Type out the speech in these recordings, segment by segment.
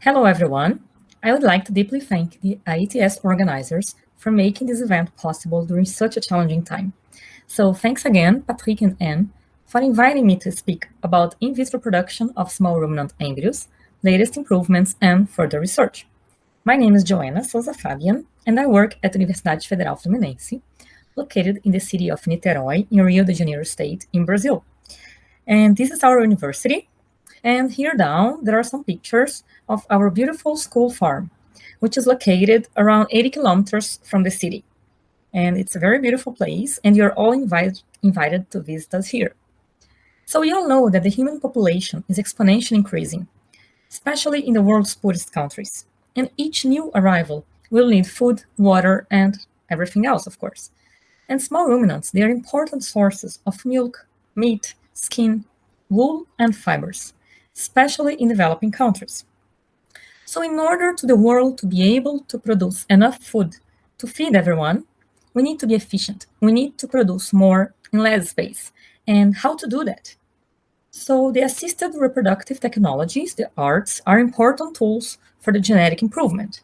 Hello, everyone. I would like to deeply thank the IETS organizers for making this event possible during such a challenging time. So thanks again, Patrick and Anne, for inviting me to speak about in vitro production of small ruminant embryos, latest improvements, and further research. My name is Joanna Souza-Fabjan, and I work at the Universidade Federal Fluminense, located in the city of Niterói in Rio de Janeiro state in Brazil. And this is our university. And here down, there are some pictures of our beautiful school farm, which is located around 80 kilometers from the city. And it's a very beautiful place, and you're all invited to visit us here. So we all know that the human population is exponentially increasing, especially in the world's poorest countries. And each new arrival will need food, water, and everything else, of course. And small ruminants, they are important sources of milk, meat, skin, wool, and fibers, especially in developing countries. So in order to the world to be able to produce enough food to feed everyone, we need to be efficient. We need to produce more in less space. And how to do that? So the assisted reproductive technologies, the ARTs, are important tools for the genetic improvement.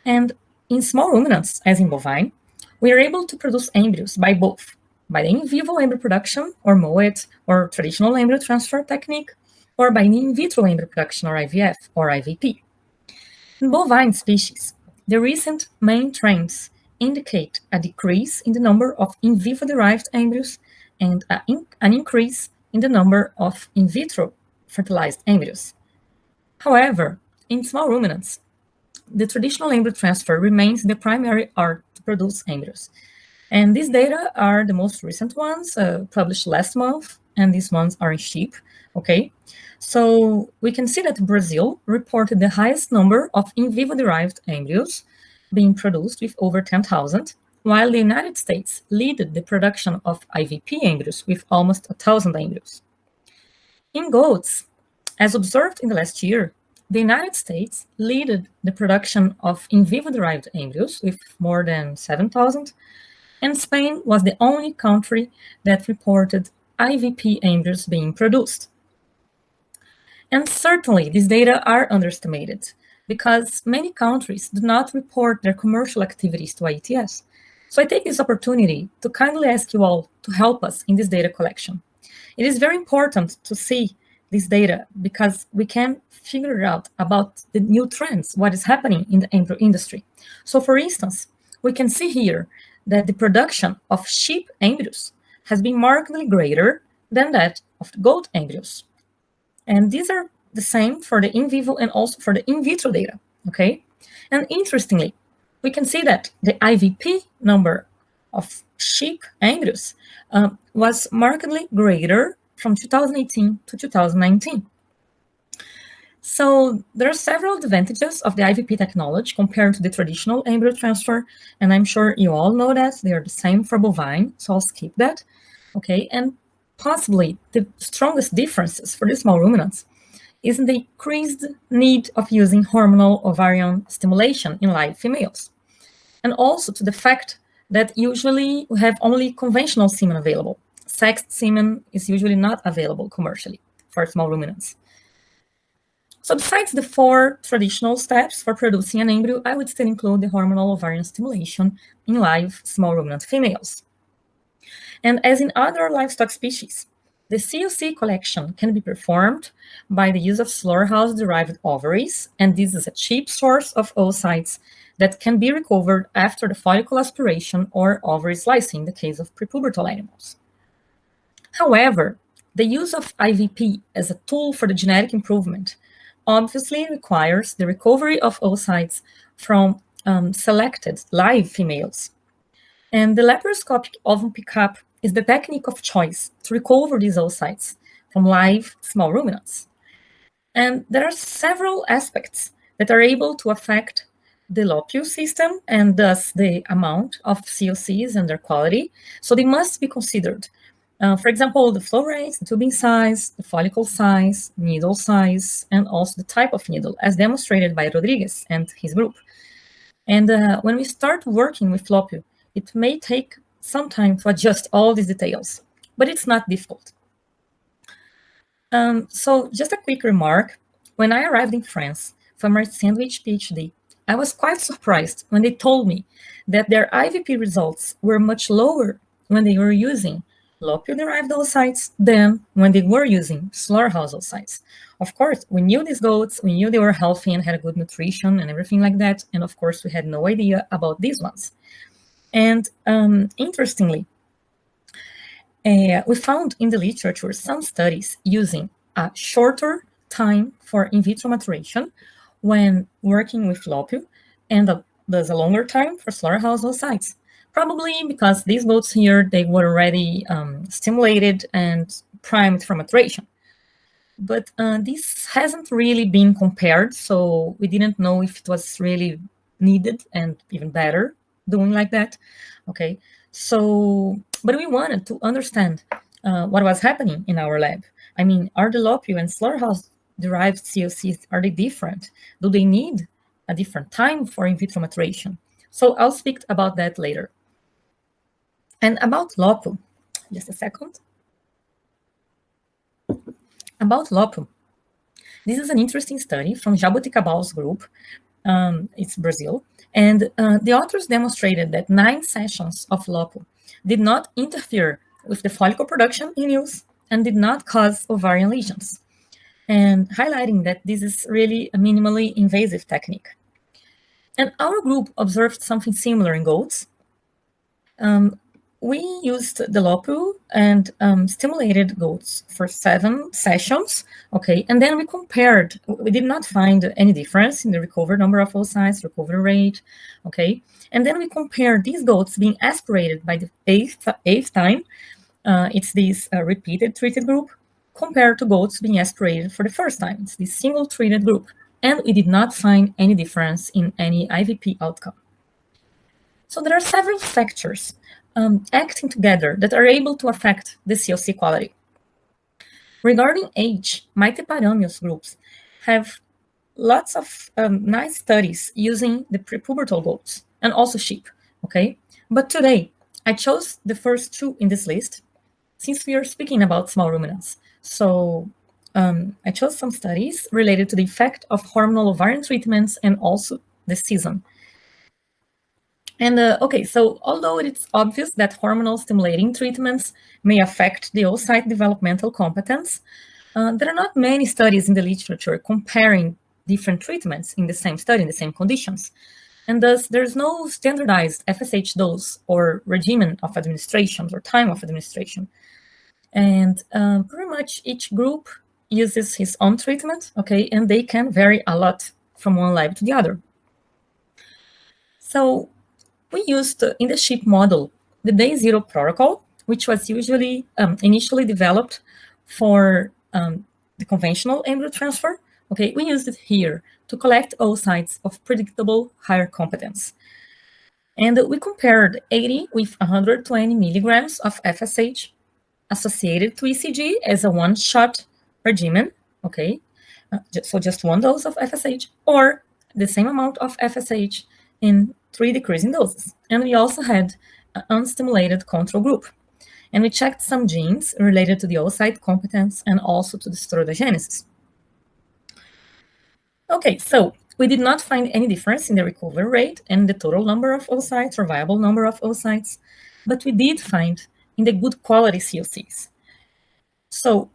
And in small ruminants, as in bovine, we are able to produce embryos by both, by the in vivo embryo production, or MOET, or traditional embryo transfer technique, or by in vitro embryo production, or IVF, or IVP. In bovine species, the recent main trends indicate a decrease in the number of in vivo-derived embryos and an increase in the number of in vitro fertilized embryos. However, in small ruminants, the traditional embryo transfer remains the primary art to produce embryos. And these data are the most recent ones published last month, and these ones are in sheep, okay? So we can see that Brazil reported the highest number of in vivo-derived embryos being produced with over 10,000, while the United States led the production of IVP embryos with almost 1,000 embryos. In goats, as observed in the last year, the United States led the production of in vivo-derived embryos with more than 7,000, and Spain was the only country that reported IVP embryos being produced. And certainly, these data are underestimated because many countries do not report their commercial activities to IETS. So I take this opportunity to kindly ask you all to help us in this data collection. It is very important to see this data because we can figure out about the new trends, what is happening in the embryo industry. So for instance, we can see here that the production of sheep embryos has been markedly greater than that of the goat embryos. And these are the same for the in vivo and also for the in vitro data, okay? And interestingly, we can see that the IVP number of sheep embryos was markedly greater from 2018 to 2019. So there are several advantages of the IVP technology compared to the traditional embryo transfer, and I'm sure you all know that they are the same for bovine, so I'll skip that, okay? And possibly the strongest differences for the small ruminants is in the increased need of using hormonal ovarian stimulation in live females, and also to the fact that usually we have only conventional semen available. Sexed semen is usually not available commercially for small ruminants. So besides the 4 traditional steps for producing an embryo, I would still include the hormonal ovarian stimulation in live small ruminant females. And as in other livestock species, the COC collection can be performed by the use of slaughterhouse-derived ovaries, and this is a cheap source of oocytes that can be recovered after the follicle aspiration or ovary slicing in the case of prepubertal animals. However, the use of IVP as a tool for the genetic improvement obviously requires the recovery of oocytes from selected live females. And the laparoscopic ovum pickup is the technique of choice to recover these oocytes from live small ruminants. And there are several aspects that are able to affect the loppule system and thus the amount of COCs and their quality. So they must be considered. For example, the flow rates, the tubing size, the follicle size, needle size, and also the type of needle, as demonstrated by Rodriguez and his group. And when we start working with loppule, it may take some time to adjust all these details, but it's not difficult. So just a quick remark. When I arrived in France from my sandwich PhD, I was quite surprised when they told me that their IVP results were much lower when they were using lopio-derived oocytes than when they were using slaughterhouse oocytes. Of course, we knew these goats, we knew they were healthy and had a good nutrition and everything like that, and of course, we had no idea about these ones. And interestingly, we found in the literature some studies using a shorter time for in vitro maturation when working with lopio, and there's a longer time for slaughterhouse oocytes. Probably because these goats here, they were already stimulated and primed for maturation. But this hasn't really been compared, so we didn't know if it was really needed and even better doing like that. Okay, so, but we wanted to understand what was happening in our lab. I mean, are the lopio and slaughterhouse-derived COCs, are they different? Do they need a different time for in vitro maturation? So I'll speak about that later. And about lopio, just a second. About lopio, this is an interesting study from Jabuticabal's group. It's Brazil. And the authors demonstrated that 9 sessions of lopio did not interfere with the follicle production in ewes and did not cause ovarian lesions, and highlighting that this is really a minimally invasive technique. And our group observed something similar in goats. We used the lopio and stimulated goats for 7 sessions, okay, and then we compared. We did not find any difference in the recovered number of oocytes, recovery rate, okay, and then we compared these goats being aspirated by the eighth time, it's this repeated treated group, compared to goats being aspirated for the first time. It's this single treated group, and we did not find any difference in any IVP outcome. So there are several factors acting together that are able to affect the COC quality. Regarding age, Myteparameus groups have lots of nice studies using the prepubertal goats and also sheep, okay? But today, I chose the first 2 in this list since we are speaking about small ruminants. So I chose some studies related to the effect of hormonal ovarian treatments and also the season. And okay, so although it's obvious that hormonal stimulating treatments may affect the oocyte developmental competence, there are not many studies in the literature comparing different treatments in the same study, in the same conditions. And thus, there's no standardized FSH dose or regimen of administration or time of administration. And pretty much each group uses his own treatment, okay, and they can vary a lot from one lab to the other. So we used in the sheep model the day 0 protocol, which was usually initially developed for the conventional embryo transfer. Okay, we used it here to collect oocytes of predictable higher competence. And we compared 80 with 120 milligrams of FSH associated to ECG as a one-shot regimen, okay? So just 1 dose of FSH, or the same amount of FSH in 3 decreasing doses. And we also had an unstimulated control group. And we checked some genes related to the oocyte competence and also to the steroidogenesis. Okay, so we did not find any difference in the recovery rate and the total number of oocytes or viable number of oocytes, but we did find in the good quality COCs. So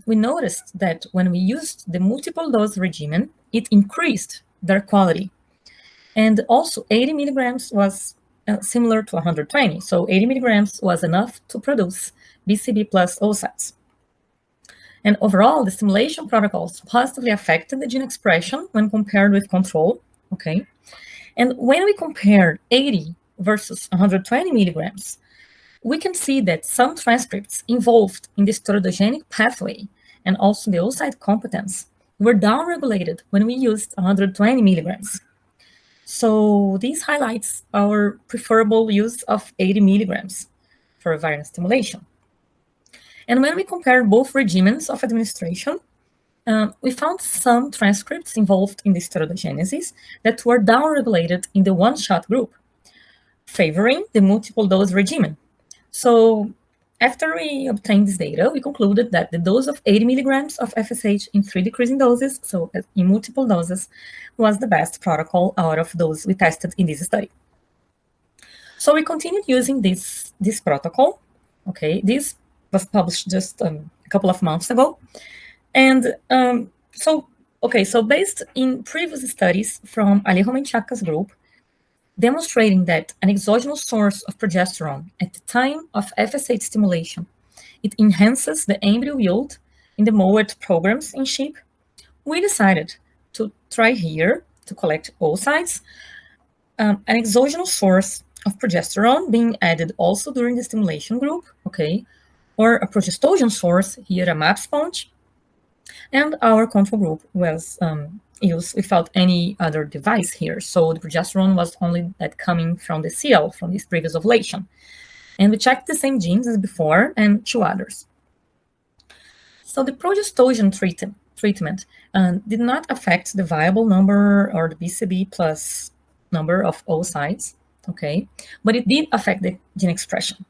we noticed that when we used the multiple dose regimen, it increased their quality. And also 80 milligrams was similar to 120. So 80 milligrams was enough to produce BCB plus oocytes. And overall, the stimulation protocols positively affected the gene expression when compared with control, okay? And when we compared 80 versus 120 milligrams, we can see that some transcripts involved in the steroidogenic pathway and also the oocyte competence were downregulated when we used 120 milligrams. So this highlights our preferable use of 80 milligrams for ovarian stimulation. And when we compare both regimens of administration, we found some transcripts involved in the steroidogenesis that were downregulated in the one-shot group, favoring the multiple dose regimen. So after we obtained this data, we concluded that the dose of 80 milligrams of FSH in 3 decreasing doses, so in multiple doses, was the best protocol out of those we tested in this study. So we continued using this protocol. Okay, this was published just a couple of months ago. And so based in previous studies from Alejo Menchaca's group, demonstrating that an exogenous source of progesterone at the time of FSH stimulation, it enhances the embryo yield in the MOET programs in sheep, we decided to try here to collect oocytes, an exogenous source of progesterone being added also during the stimulation group, okay, or a progestogen source, here a MAP sponge, and our control group was used without any other device here. So the progesterone was only that coming from the CL, from this previous ovulation. And we checked the same genes as before and 2 others. So the progestogen treatment did not affect the viable number or the BCB plus number of oocytes, okay, but it did affect the gene expression.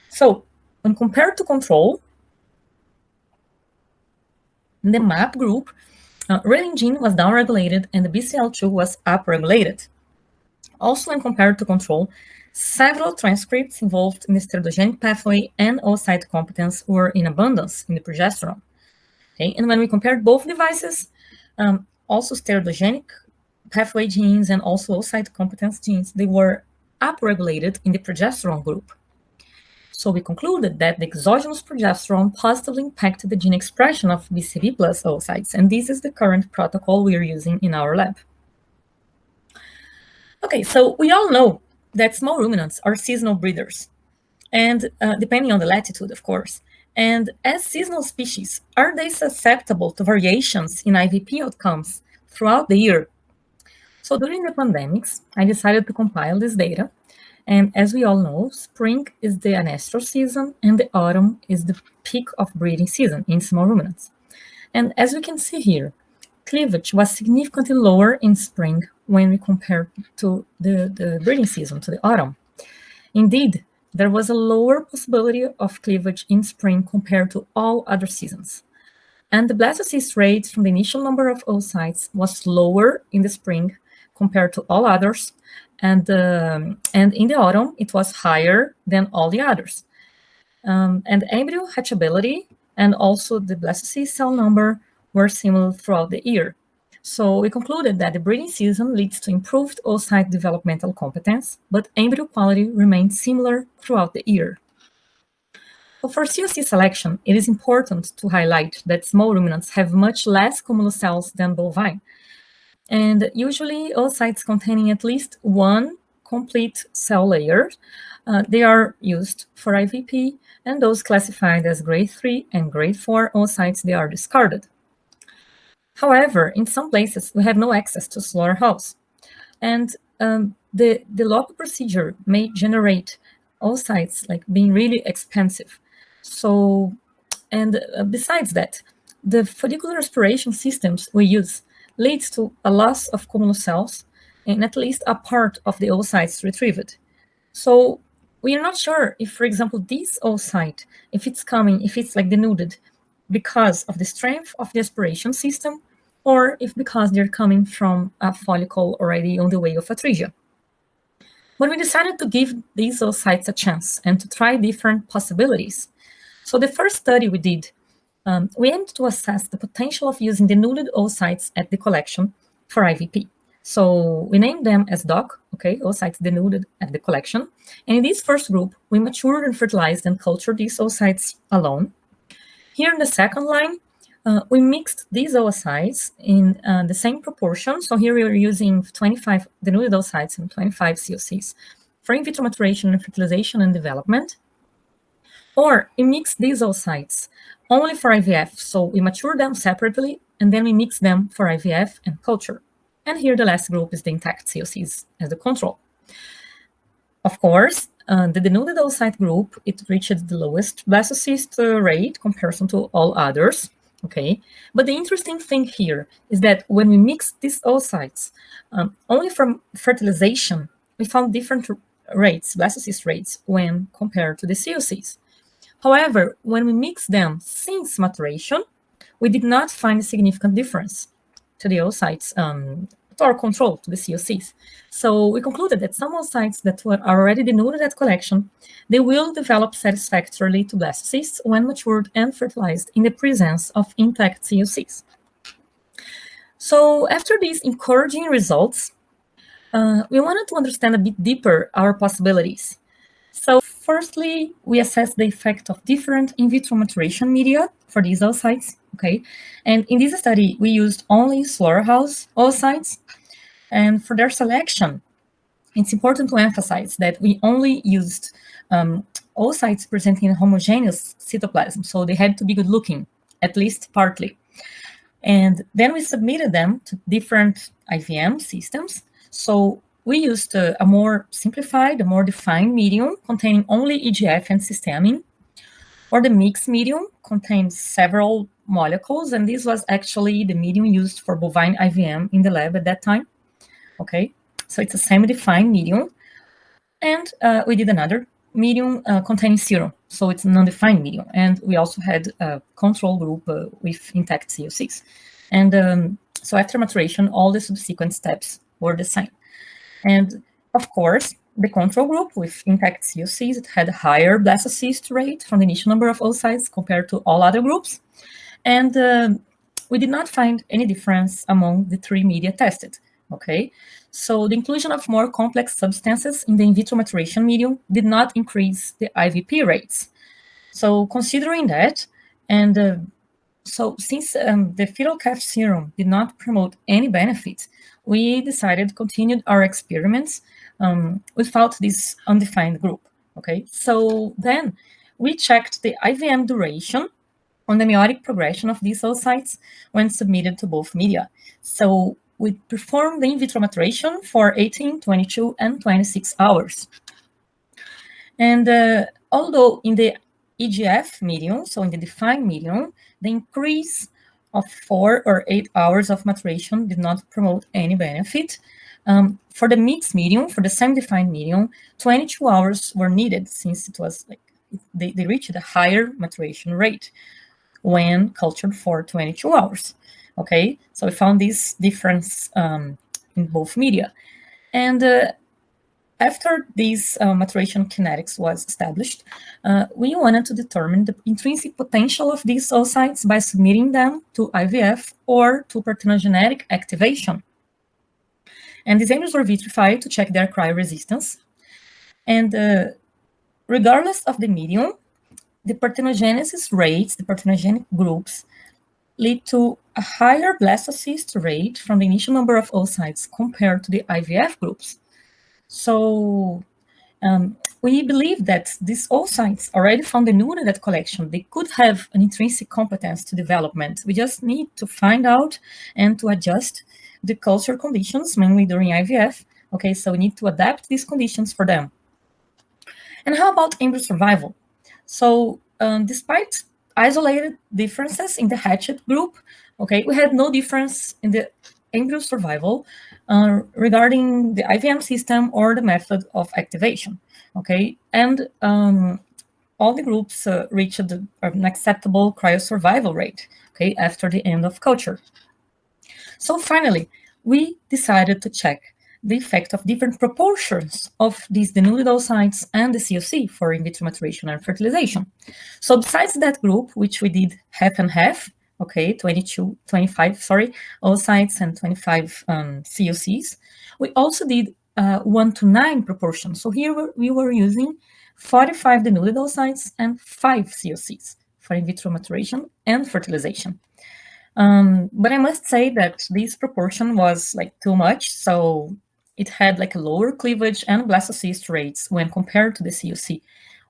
So when compared to control, in the MAP group, renin gene was downregulated and the BCL2 was upregulated. Also, when compared to control, several transcripts involved in the steroidogenic pathway and oocyte competence were in abundance in the progesterone. Okay, and when we compared both devices, also steroidogenic pathway genes and also oocyte competence genes, they were upregulated in the progesterone group. So we concluded that the exogenous progesterone positively impacted the gene expression of BCB plus oocytes, and this is the current protocol we are using in our lab. Okay, so we all know that small ruminants are seasonal breeders, and depending on the latitude, of course. And as seasonal species, are they susceptible to variations in IVP outcomes throughout the year? So during the pandemics, I decided to compile this data. And as we all know, spring is the anestro season and the autumn is the peak of breeding season in small ruminants. And as we can see here, cleavage was significantly lower in spring when we compare to the breeding season, to the autumn. Indeed, there was a lower possibility of cleavage in spring compared to all other seasons. And the blastocyst rate from the initial number of oocytes was lower in the spring compared to all others, and in the autumn, it was higher than all the others. And embryo hatchability and also the blastocyst cell number were similar throughout the year. So we concluded that the breeding season leads to improved oocyte developmental competence, but embryo quality remained similar throughout the year. So for COC selection, it is important to highlight that small ruminants have much less cumulus cells than bovine. And usually oocytes containing at least one complete cell layer, they are used for IVP, and those classified as grade 3 and grade 4 oocytes, they are discarded. However, in some places, we have no access to slaughterhouse, and the local procedure may generate oocytes like being really expensive. So, and besides that, the follicular aspiration systems we use leads to a loss of cumulus cells and at least a part of the oocytes retrieved. So we are not sure if, for example, this oocyte, if it's like denuded because of the strength of the aspiration system, or if because they're coming from a follicle already on the way of atresia. But we decided to give these oocytes a chance and to try different possibilities. So the first study we did, we aimed to assess the potential of using denuded oocytes at the collection for IVP. So we named them as DOC, okay, oocytes denuded at the collection. And in this first group, we matured and fertilized and cultured these oocytes alone. Here in the second line, we mixed these oocytes in the same proportion. So here we are using 25 denuded oocytes and 25 COCs for in vitro maturation and fertilization and development. Or we mix these oocytes only for IVF. So we mature them separately, and then we mix them for IVF and culture. And here the last group is the intact COCs as the control. Of course, the denuded oocyte group, it reached the lowest blastocyst rate comparison to all others, okay? But the interesting thing here is that when we mix these oocytes, only from fertilization, we found different rates, blastocyst rates, when compared to the COCs. However, when we mix them since maturation, we did not find a significant difference to the oocytes, to our control, to the COCs. So we concluded that some oocytes that were already denuded at collection, they will develop satisfactorily to blastocysts when matured and fertilized in the presence of intact COCs. So after these encouraging results, we wanted to understand a bit deeper our possibilities. So firstly, we assessed the effect of different in vitro maturation media for these oocytes, okay? And in this study, we used only slaughterhouse oocytes. And for their selection, it's important to emphasize that we only used oocytes presenting homogeneous cytoplasm, so they had to be good looking, at least partly. And then we submitted them to different IVM systems. So we used a more simplified, a more defined medium containing only EGF and cysteamine, or the mixed medium contains several molecules, and this was actually the medium used for bovine IVM in the lab at that time. Okay, so it's a semi-defined medium, and we did another medium containing serum, so it's a non-defined medium, and we also had a control group with intact COCs. And so after maturation, all the subsequent steps were the same. And of course, the control group with intact COCs, it had a higher blastocyst rate from the initial number of oocytes compared to all other groups. And we did not find any difference among the three media tested, okay? So the inclusion of more complex substances in the in vitro maturation medium did not increase the IVP rates. So considering that, and so since the fetal calf serum did not promote any benefit, we decided to continue our experiments without this undefined group, okay? So then we checked the IVM duration on the meiotic progression of these oocytes when submitted to both media. So we performed the in vitro maturation for 18, 22, and 26 hours. And although in the EGF medium, so in the defined medium, the increase of 4 or 8 hours of maturation did not promote any benefit. For the mixed medium, for the semi-defined medium, 22 hours were needed since it was like they reached a higher maturation rate when cultured for 22 hours. Okay, so we found this difference in both media. And after this maturation kinetics was established, we wanted to determine the intrinsic potential of these oocytes by submitting them to IVF or to parthenogenetic activation. And these embryos were vitrified to check their cryoresistance. And regardless of the medium, the parthenogenesis rates, the parthenogenic groups, lead to a higher blastocyst rate from the initial number of oocytes compared to the IVF groups. So we believe that these oocytes already found denuded at collection. They could have an intrinsic competence to development. We just need to find out and to adjust the culture conditions, mainly during IVF. Okay, so we need to adapt these conditions for them. And how about embryo survival? So despite isolated differences in the hatchet group, okay, we had no difference in the embryo survival regarding the IVM system or the method of activation, okay? And all the groups reached an acceptable cryosurvival rate, okay, after the end of culture. So finally, we decided to check the effect of different proportions of these denuded oocytes and the COC for in vitro maturation and fertilization. So besides that group, which we did half and half, okay, 25 oocytes and 25 COCs, we also did 1:9 proportion. So here we were using 45 denuded oocytes and 5 COCs for in vitro maturation and fertilization. But I must say that this proportion was like too much, so it had like a lower cleavage and blastocyst rates when compared to the COC,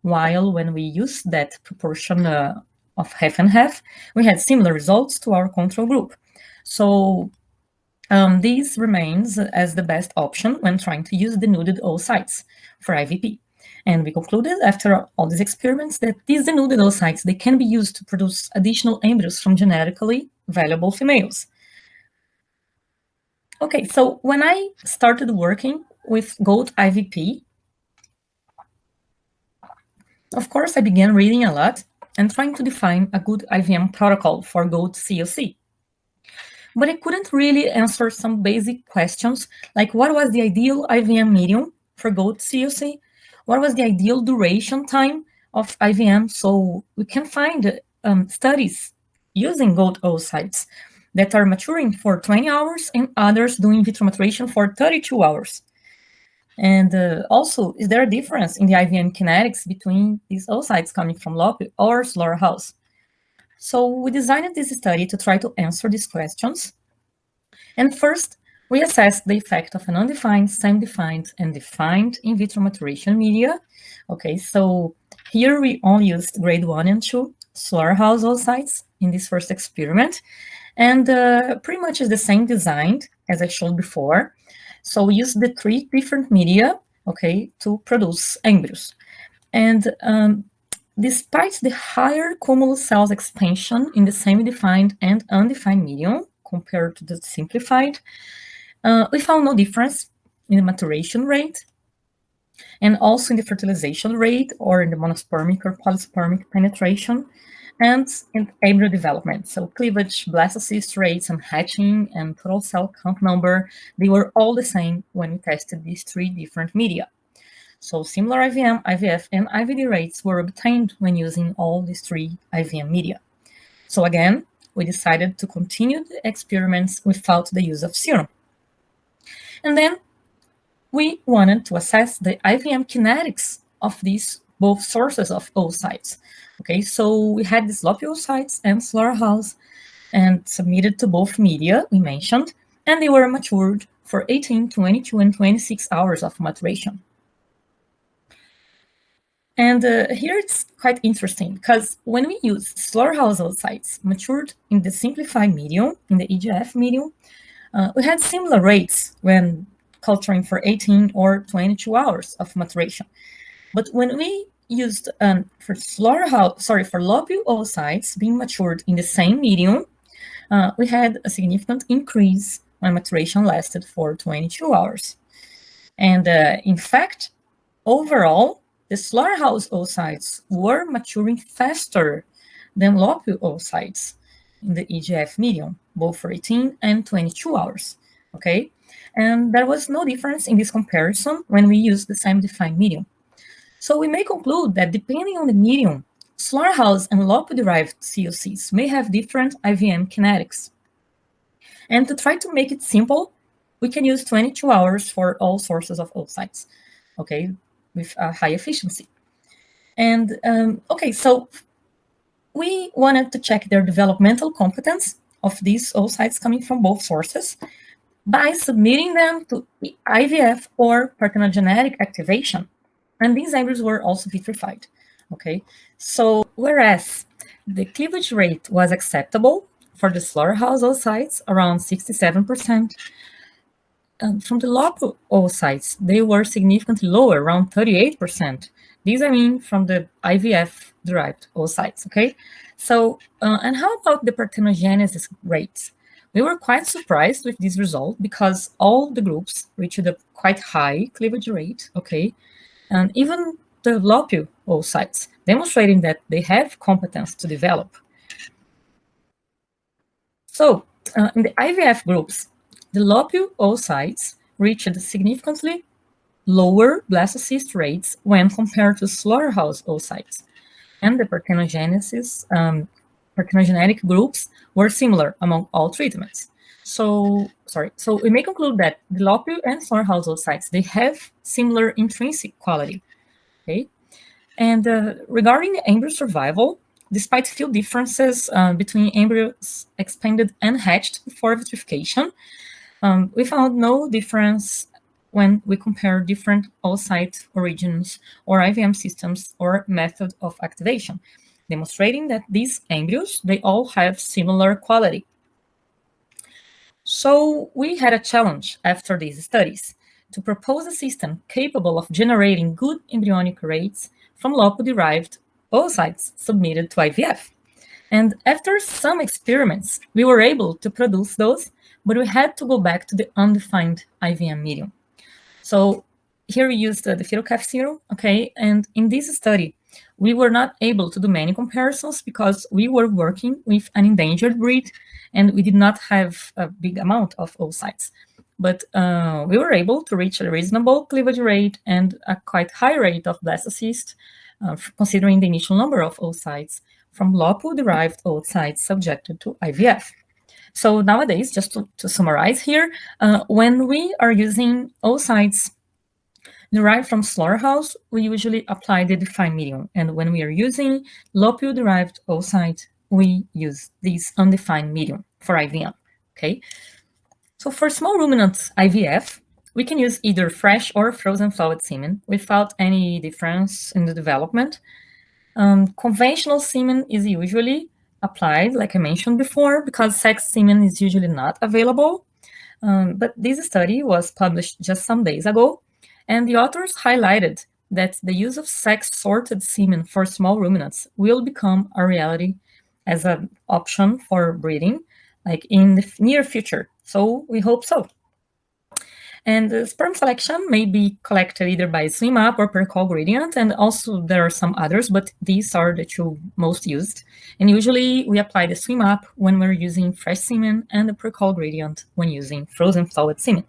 while when we used that proportion of half and half, we had similar results to our control group. So this remains as the best option when trying to use denuded oocytes for IVP. And we concluded after all these experiments that these denuded oocytes, they can be used to produce additional embryos from genetically valuable females. Okay, so when I started working with goat IVP, Of course, I began reading a lot and trying to define a good IVM protocol for goat COC. But I couldn't really answer some basic questions, like what was the ideal IVM medium for goat COC? What was the ideal duration time of IVM? So we can find studies using goat oocytes that are maturing for 20 hours and others doing vitro maturation for 32 hours. And also, is there a difference in the IVM kinetics between these oocytes coming from Loppe or slaughterhouse? So we designed this study to try to answer these questions. And first, we assessed the effect of an undefined, semi-defined, and defined in vitro maturation media. Okay, so here we only used grade 1 and 2 slaughterhouse oocytes in this first experiment. And pretty much is the same design as I showed before. So we used the 3 different media, okay, to produce embryos. And despite the higher cumulus cells expansion in the semi-defined and undefined medium compared to the simplified, we found no difference in the maturation rate and also in the fertilization rate or in the monospermic or polyspermic penetration and in embryo development. So cleavage, blastocyst rates, and hatching, and total cell count number, they were all the same when we tested these 3 different media. So similar IVM, IVF, and IVD rates were obtained when using all these 3 IVM media. So again, we decided to continue the experiments without the use of serum. And then we wanted to assess the IVM kinetics of these both sources of oocytes. Okay, so we had these Loppe oocytes and slaughterhouse and submitted to both media we mentioned, and they were matured for 18, 22, and 26 hours of maturation. And here it's quite interesting because when we use slaughterhouse oocytes matured in the simplified medium, in the EGF medium, we had similar rates when culturing for 18 or 22 hours of maturation. But when we used for Loppe oocytes being matured in the same medium, we had a significant increase when maturation lasted for 22 hours. And in fact, overall, the slaughterhouse oocytes were maturing faster than Loppe oocytes in the EGF medium, both for 18 and 22 hours, okay? And there was no difference in this comparison when we used the same defined medium. So we may conclude that depending on the medium, slaughterhouse and Loppe-derived COCs may have different IVM kinetics. And to try to make it simple, we can use 22 hours for all sources of oocytes, okay, with a high efficiency. And okay, so we wanted to check their developmental competence of these oocytes coming from both sources by submitting them to IVF or parthenogenetic activation. And these embryos were also vitrified, okay? So whereas the cleavage rate was acceptable for the slaughterhouse oocytes, around 67%, from the Loppe oocytes, they were significantly lower, around 38%. These I mean from the IVF-derived oocytes, okay? So, and how about the parthenogenesis rates? We were quite surprised with this result because all the groups reached a quite high cleavage rate, okay? And even the Loppe oocytes, demonstrating that they have competence to develop. So, in the IVF groups, the Loppe oocytes reached significantly lower blastocyst rates when compared to slaughterhouse oocytes. And the parthenogenetic groups were similar among all treatments. So we may conclude that the Loppe and slaughterhouse oocytes, they have similar intrinsic quality, okay? And regarding the embryo survival, despite few differences between embryos expanded and hatched before vitrification, we found no difference when we compare different oocyte origins or IVM systems or method of activation, demonstrating that these embryos, they all have similar quality. So we had a challenge after these studies to propose a system capable of generating good embryonic rates from Loppe-derived oocytes submitted to IVF. And after some experiments, we were able to produce those, but we had to go back to the undefined IVM medium. So here we used the fetal calf serum, okay? And in this study, we were not able to do many comparisons because we were working with an endangered breed and we did not have a big amount of oocytes. But we were able to reach a reasonable cleavage rate and a quite high rate of blastocyst, considering the initial number of oocytes from lopu-derived oocytes subjected to IVF. So nowadays, just to summarize here, when we are using oocytes derived from slaughterhouse, we usually apply the defined medium. And when we are using lopu-derived oocyte, we use this undefined medium for IVM, okay? So for small ruminants IVF, we can use either fresh or frozen fluid semen without any difference in the development. Conventional semen is usually applied, like I mentioned before, because sex semen is usually not available. But this study was published just some days ago, and the authors highlighted that the use of sex-sorted semen for small ruminants will become a reality as an option for breeding, like in the near future. So we hope so. And the sperm selection may be collected either by swim up or per call gradient, and also there are some others, but these are the two most used. And usually we apply the swim up when we're using fresh semen and the per call gradient when using frozen fluid semen.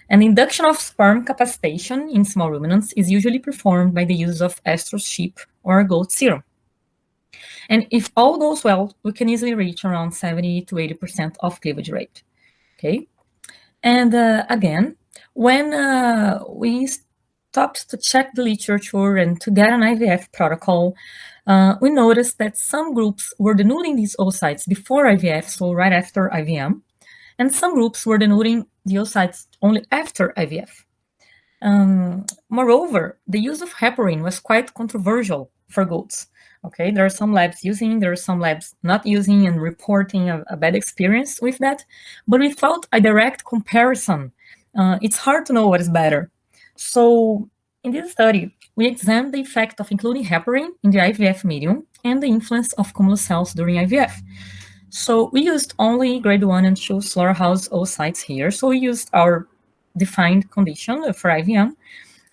And the induction of sperm capacitation in small ruminants is usually performed by the use of estrus sheep or goat serum. And if all goes well, we can easily reach around 70 to 80% of cleavage rate. Okay. And again, when we stopped to check the literature and to get an IVF protocol, we noticed that some groups were denuding these oocytes before IVF, so right after IVM, and some groups were denuding the oocytes only after IVF. Moreover, the use of heparin was quite controversial for goats. Okay, there are some labs using, there are some labs not using and reporting a bad experience with that. But without a direct comparison, it's hard to know what is better. So in this study, we examined the effect of including heparin in the IVF medium and the influence of cumulus cells during IVF. So we used only grade 1 and 2 slaughterhouse oocytes here. So we used our defined condition for IVM.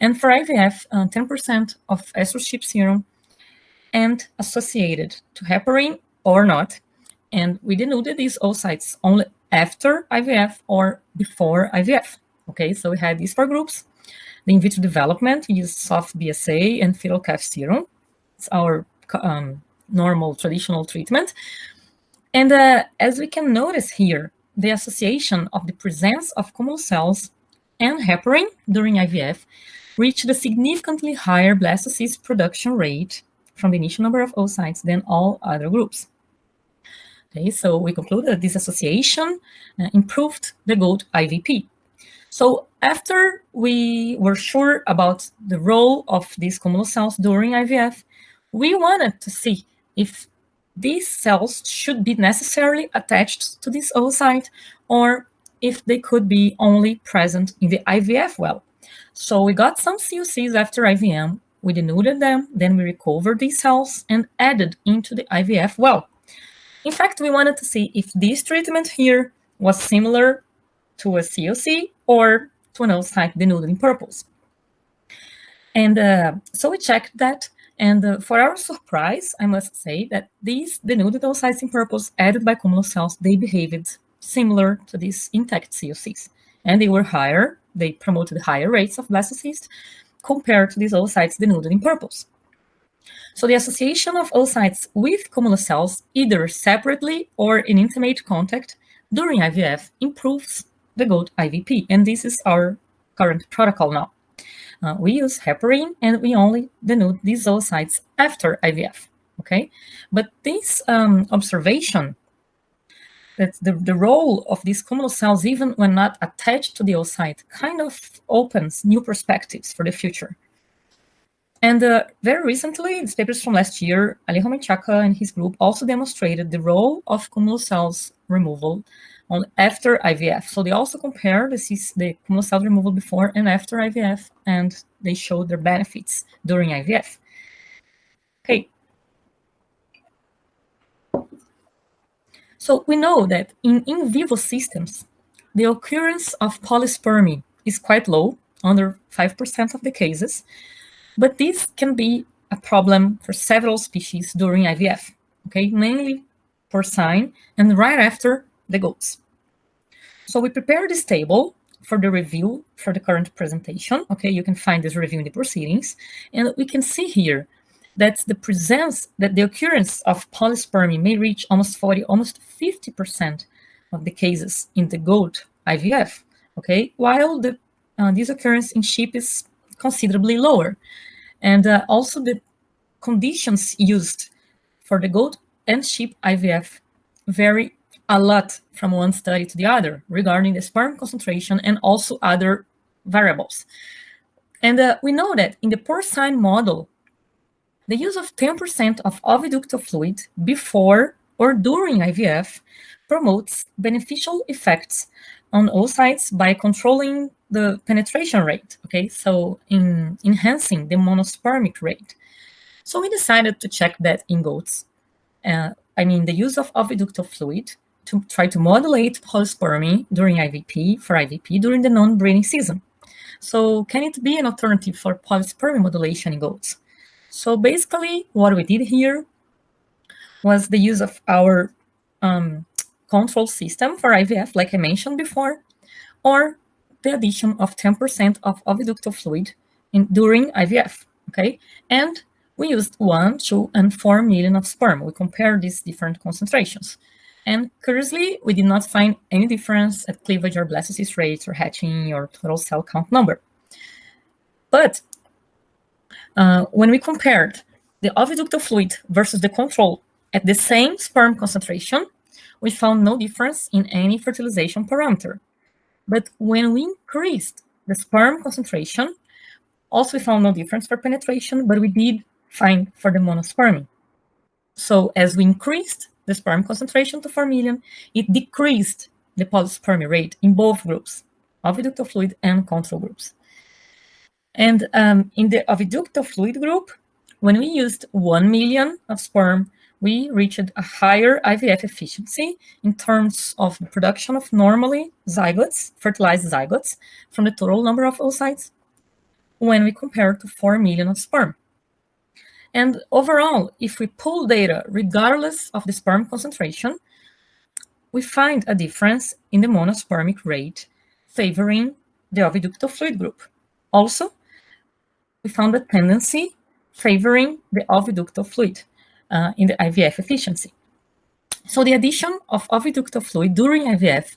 And for IVF, 10% of estrus sheep serum and associated to heparin or not. And we denuded these oocytes only after IVF or before IVF. Okay, so we had these 4 groups. The in vitro development, we used soft BSA and fetal calf serum. It's our normal traditional treatment. And as we can notice here, the association of the presence of cumulus cells and heparin during IVF reached a significantly higher blastocyst production rate from the initial number of oocytes than all other groups. Okay, so we conclude that this association improved the goat IVP. So after we were sure about the role of these cumulus cells during IVF, we wanted to see if these cells should be necessarily attached to this oocyte or if they could be only present in the IVF well. So we got some CUCs after IVM, we denuded them, then we recovered these cells and added into the IVF well. In fact, we wanted to see if this treatment here was similar to a CUC or to an oocyte denuded in purpose. And so we checked that, and for our surprise, I must say that these denuded oocytes in purpose added by cumulus cells, they behaved similar to these intact CUCs. And they were higher, they promoted higher rates of blastocyst compared to these oocytes denuded in purpose. So the association of oocytes with cumulus cells, either separately or in intimate contact during IVF, improves the goat IVP. And this is our current protocol now. We use heparin and we only denude these oocytes after IVF, okay? But this observation that the role of these cumulus cells, even when not attached to the oocyte, kind of opens new perspectives for the future. And very recently, these papers from last year, Alejo Menchaca and his group also demonstrated the role of cumulus cells removal after IVF. So they also compare the cumulus cell removal before and after IVF, and they showed their benefits during IVF. Okay. So we know that in vivo systems, the occurrence of polyspermy is quite low, under 5% of the cases, but this can be a problem for several species during IVF, okay, mainly porcine and right after the goats. So we prepared this table for the review for the current presentation. Okay, you can find this review in the proceedings, and we can see here that the occurrence of polyspermy may reach almost 50% of the cases in the goat IVF. Okay, while this occurrence in sheep is considerably lower, and also the conditions used for the goat and sheep IVF vary a lot from one study to the other regarding the sperm concentration and also other variables. And we know that in the porcine model, the use of 10% of oviductal fluid before or during IVF promotes beneficial effects on oocytes by controlling the penetration rate, okay? So in enhancing the monospermic rate. So we decided to check that in goats. The use of oviductal fluid to try to modulate polyspermy during IVP during the non-breeding season. So can it be an alternative for polyspermy modulation in goats? So basically what we did here was the use of our control system for IVF, like I mentioned before, or the addition of 10% of oviductal fluid during IVF, okay? And we used 1, 2, and 4 million of sperm. We compared these different concentrations. And curiously, we did not find any difference at cleavage or blastocyst rates or hatching or total cell count number. But when we compared the oviductal fluid versus the control at the same sperm concentration, we found no difference in any fertilization parameter. But when we increased the sperm concentration, also we found no difference for penetration, but we did find for the monospermy. So as we increased the sperm concentration to 4 million, it decreased the polyspermy rate in both groups, oviductal fluid and control groups. And in the oviductal fluid group, when we used 1 million of sperm, we reached a higher IVF efficiency in terms of the production of normally fertilized zygotes from the total number of oocytes when we compare to 4 million of sperm. And overall, if we pull data regardless of the sperm concentration, we find a difference in the monospermic rate favoring the oviductal fluid group. Also, we found a tendency favoring the oviductal fluid in the IVF efficiency. So the addition of oviductal fluid during IVF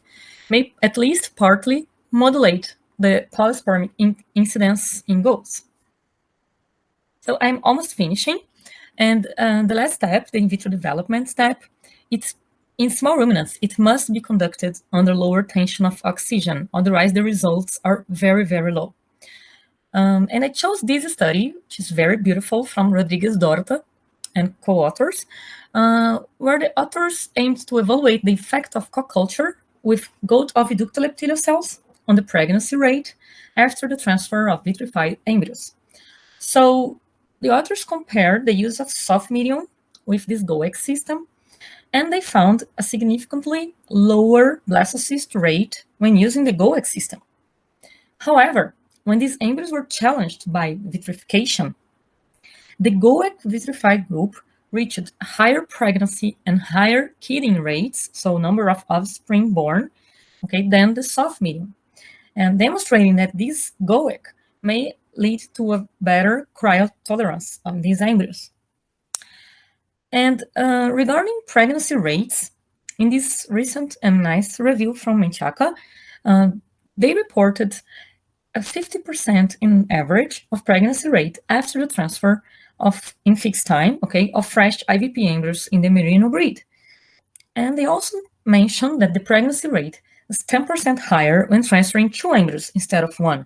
may at least partly modulate the polyspermic incidence in goats. So I'm almost finishing. And the last step, the in vitro development step, it's in small ruminants, it must be conducted under lower tension of oxygen. Otherwise, the results are very, very low. And I chose this study, which is very beautiful, from Rodriguez Dorta and co-authors, where the authors aimed to evaluate the effect of co-culture with goat oviductal epithelial cells on the pregnancy rate after the transfer of vitrified embryos. So the authors compared the use of soft medium with this GOEX system, and they found a significantly lower blastocyst rate when using the GOEX system. However, when these embryos were challenged by vitrification, the GOEX vitrified group reached higher pregnancy and higher kidding rates, so number of offspring born, okay, than the soft medium, and demonstrating that this GOEX may lead to a better cryotolerance of these embryos. And regarding pregnancy rates, in this recent and nice review from Menchaca, they reported a 50% in average of pregnancy rate after the transfer in fixed time, okay, of fresh IVP embryos in the merino breed. And they also mentioned that the pregnancy rate is 10% higher when transferring 2 embryos instead of 1.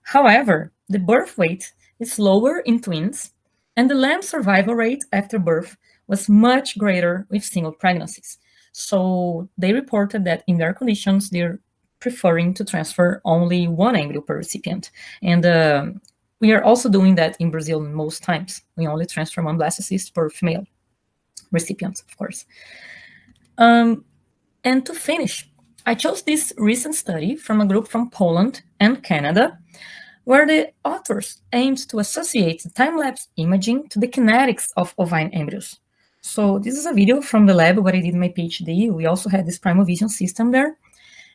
However, the birth weight is lower in twins, and the lamb survival rate after birth was much greater with single pregnancies. So they reported that in their conditions, they're preferring to transfer only 1 embryo per recipient. And we are also doing that in Brazil most times. We only transfer 1 blastocyst per female recipient, of course. And to finish, I chose this recent study from a group from Poland and Canada, where the authors aimed to associate the time-lapse imaging to the kinetics of ovine embryos. So this is a video from the lab where I did my PhD. We also had this primal vision system there.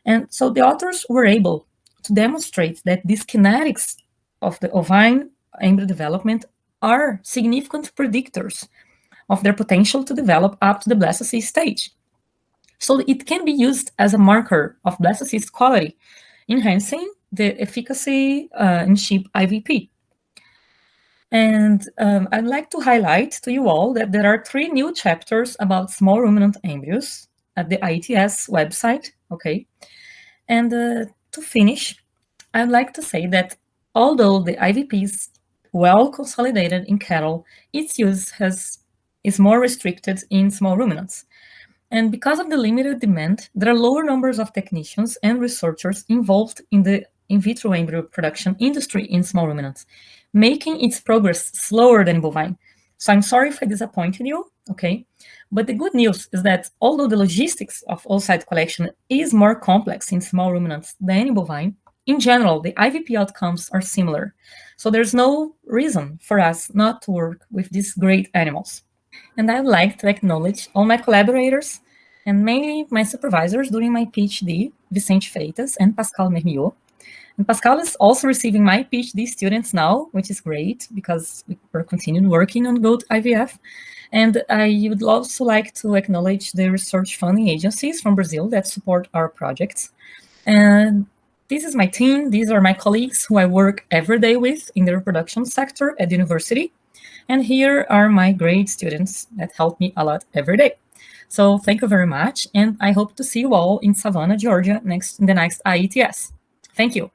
And so the authors were able to demonstrate that these kinetics of the ovine embryo development are significant predictors of their potential to develop up to the blastocyst stage. So it can be used as a marker of blastocyst quality, enhancing the efficacy in sheep IVP. And I'd like to highlight to you all that there are 3 new chapters about small ruminant embryos at the IETS website, okay? And to finish, I'd like to say that although the IVP is well consolidated in cattle, its use is more restricted in small ruminants. And because of the limited demand, there are lower numbers of technicians and researchers involved in the in vitro embryo production industry in small ruminants, making its progress slower than in bovine. So I'm sorry if I disappointed you, okay? But the good news is that although the logistics of oocyte collection is more complex in small ruminants than in bovine, in general, the IVP outcomes are similar. So there's no reason for us not to work with these great animals. And I'd like to acknowledge all my collaborators and mainly my supervisors during my PhD, Vicente Freitas and Pascal Mermiot. And Pascal is also receiving my PhD students now, which is great because we're continuing working on goat IVF. And I would also like to acknowledge the research funding agencies from Brazil that support our projects. And this is my team. These are my colleagues who I work every day with in the reproduction sector at the university. And here are my great students that help me a lot every day. So thank you very much. And I hope to see you all in Savannah, Georgia, in the next IETS. Thank you.